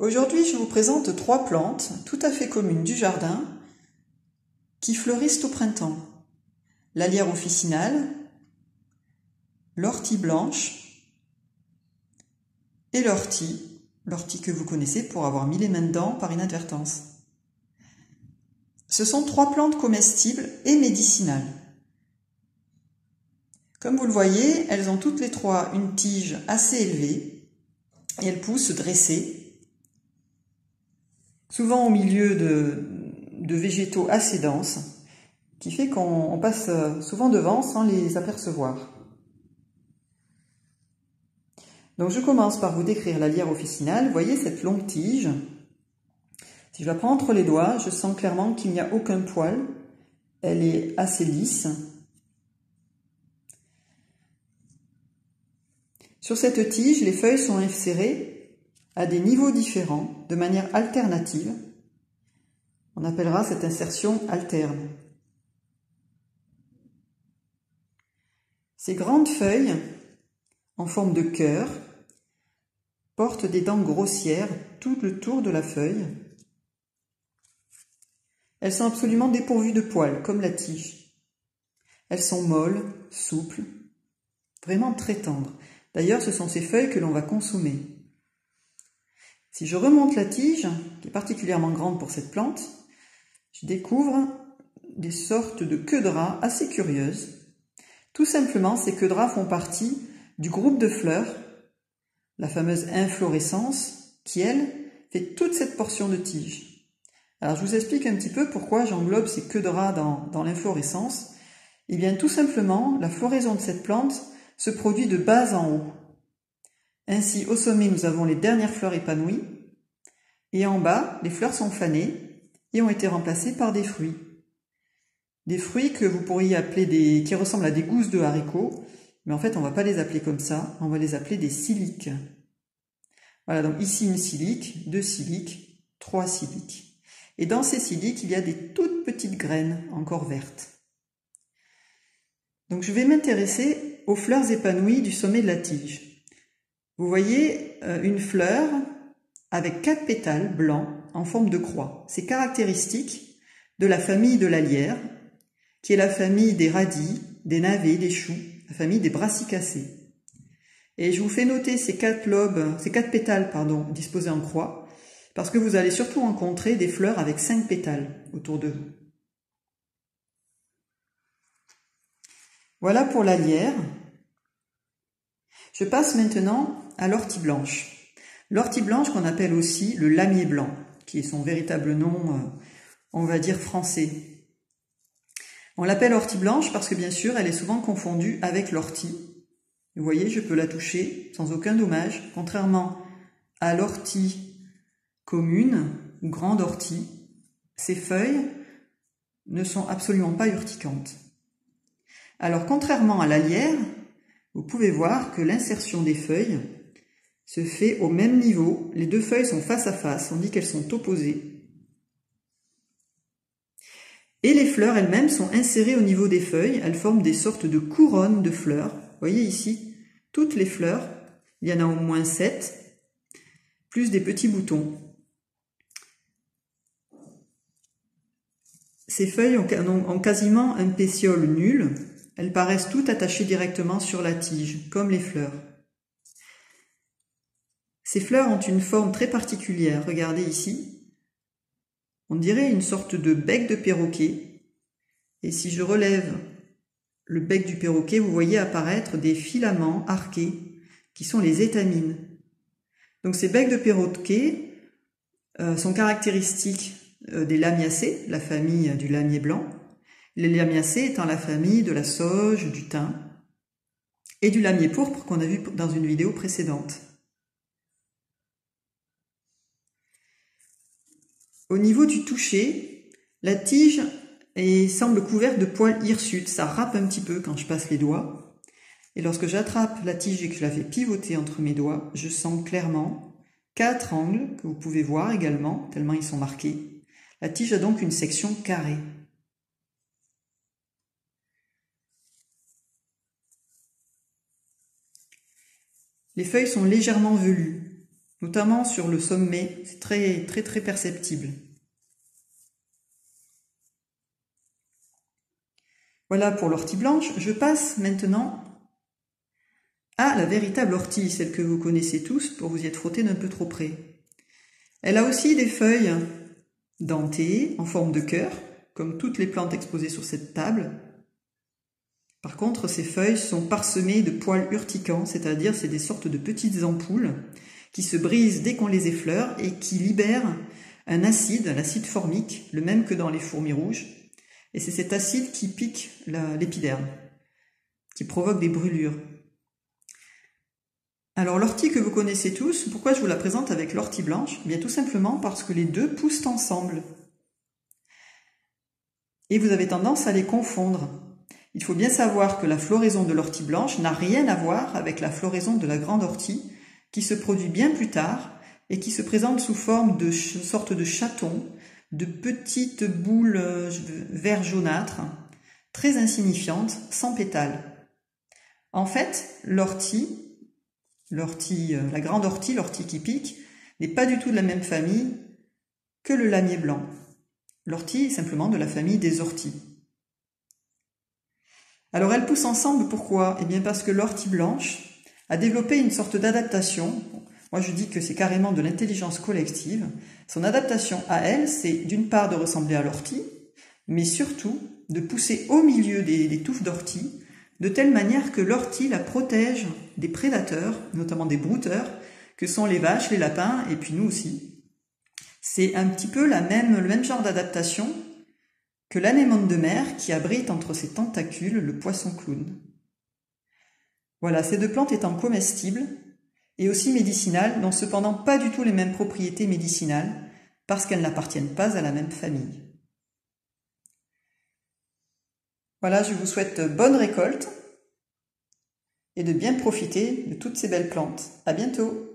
Aujourd'hui, je vous présente 3 plantes tout à fait communes du jardin qui fleurissent au printemps. La lierre officinale, l'ortie blanche et l'ortie que vous connaissez pour avoir mis les mains dedans par inadvertance. Ce sont 3 plantes comestibles et médicinales. Comme vous le voyez, elles ont toutes les 3 une tige assez élevée et elles poussent dressées, souvent au milieu de végétaux assez denses, qui fait qu'on passe souvent devant sans les apercevoir. Donc je commence par vous décrire la lierre officinale. Vous voyez cette longue tige. Si je la prends entre les doigts, je sens clairement qu'il n'y a aucun poil. Elle est assez lisse. Sur cette tige, les feuilles sont insérées à des niveaux différents, de manière alternative. On appellera cette insertion alterne. Ces grandes feuilles, en forme de cœur, portent des dents grossières tout le tour de la feuille. Elles sont absolument dépourvues de poils, comme la tige. Elles sont molles, souples, vraiment très tendres. D'ailleurs, ce sont ces feuilles que l'on va consommer. Si je remonte la tige, qui est particulièrement grande pour cette plante, je découvre des sortes de queues de rat assez curieuses. Tout simplement, ces queues de rat font partie du groupe de fleurs, la fameuse inflorescence, qui, elle, fait toute cette portion de tige. Alors, je vous explique un petit peu pourquoi j'englobe ces queues de rat dans l'inflorescence. Eh bien, tout simplement, la floraison de cette plante se produit de bas en haut. Ainsi, au sommet, nous avons les dernières fleurs épanouies, et en bas, les fleurs sont fanées et ont été remplacées par des fruits. Des fruits que vous pourriez appeler qui ressemblent à des gousses de haricots, mais en fait, on ne va pas les appeler comme ça, on va les appeler des siliques. Voilà, donc ici une silique, 2 siliques, 3 siliques. Et dans ces siliques, il y a des toutes petites graines encore vertes. Donc je vais m'intéresser aux fleurs épanouies du sommet de la tige. Vous voyez une fleur avec 4 pétales blancs en forme de croix. C'est caractéristique de la famille de la lierre, qui est la famille des radis, des navets, des choux, la famille des brassicacées. Et je vous fais noter ces 4 pétales disposés en croix, parce que vous allez surtout rencontrer des fleurs avec 5 pétales autour de vous. Voilà pour la lierre. Je passe maintenant à l'ortie blanche. L'ortie blanche qu'on appelle aussi le lamier blanc, qui est son véritable nom, on va dire français. On l'appelle ortie blanche parce que bien sûr, elle est souvent confondue avec l'ortie. Vous voyez, je peux la toucher sans aucun dommage, contrairement à l'ortie commune ou grande ortie. Ces feuilles ne sont absolument pas urticantes. Alors, contrairement à la lierre, vous pouvez voir que l'insertion des feuilles se fait au même niveau. Les 2 feuilles sont face à face, on dit qu'elles sont opposées. Et les fleurs elles-mêmes sont insérées au niveau des feuilles, elles forment des sortes de couronnes de fleurs. Vous voyez ici, toutes les fleurs, il y en a au moins 7, plus des petits boutons. Ces feuilles ont quasiment un pétiole nul. Elles paraissent toutes attachées directement sur la tige, comme les fleurs. Ces fleurs ont une forme très particulière. Regardez ici. On dirait une sorte de bec de perroquet. Et si je relève le bec du perroquet, vous voyez apparaître des filaments arqués, qui sont les étamines. Donc ces becs de perroquet sont caractéristiques des lamiacées, la famille du lamier blanc. Les lamiacées étant la famille de la sauge, du thym et du lamier pourpre qu'on a vu dans une vidéo précédente. Au niveau du toucher, la tige semble couverte de poils hirsutes. Ça râpe un petit peu quand je passe les doigts. Et lorsque j'attrape la tige et que je la fais pivoter entre mes doigts, je sens clairement 4 angles que vous pouvez voir également, tellement ils sont marqués. La tige a donc une section carrée. Les feuilles sont légèrement velues. notamment sur le sommet, c'est très très très perceptible. Voilà pour l'ortie blanche. Je passe maintenant à la véritable ortie, celle que vous connaissez tous pour vous y être frotté d'un peu trop près. Elle a aussi des feuilles dentées en forme de cœur, comme toutes les plantes exposées sur cette table. Par contre, ces feuilles sont parsemées de poils urticants, c'est-à-dire c'est des sortes de petites ampoules qui se brisent dès qu'on les effleure et qui libèrent un acide, l'acide formique, le même que dans les fourmis rouges. Et c'est cet acide qui pique l'épiderme, qui provoque des brûlures. Alors l'ortie que vous connaissez tous, pourquoi je vous la présente avec l'ortie blanche? Eh bien tout simplement parce que les deux poussent ensemble. Et vous avez tendance à les confondre. Il faut bien savoir que la floraison de l'ortie blanche n'a rien à voir avec la floraison de la grande ortie, qui se produit bien plus tard et qui se présente sous forme de sorte de chatons, de petites boules vert jaunâtres, très insignifiantes, sans pétales. En fait, la grande ortie, l'ortie qui pique, n'est pas du tout de la même famille que le lamier blanc. L'ortie est simplement de la famille des orties. Alors elles poussent ensemble, pourquoi? Eh bien parce que l'ortie blanche a développé une sorte d'adaptation. Moi je dis que c'est carrément de l'intelligence collective. Son adaptation à elle, c'est d'une part de ressembler à l'ortie, mais surtout de pousser au milieu des touffes d'ortie, de telle manière que l'ortie la protège des prédateurs, notamment des brouteurs, que sont les vaches, les lapins et puis nous aussi. C'est un petit peu le même genre d'adaptation que l'anémone de mer qui abrite entre ses tentacules le poisson clown. Voilà, ces deux plantes étant comestibles et aussi médicinales, n'ont cependant pas du tout les mêmes propriétés médicinales parce qu'elles n'appartiennent pas à la même famille. Voilà, je vous souhaite bonne récolte et de bien profiter de toutes ces belles plantes. À bientôt!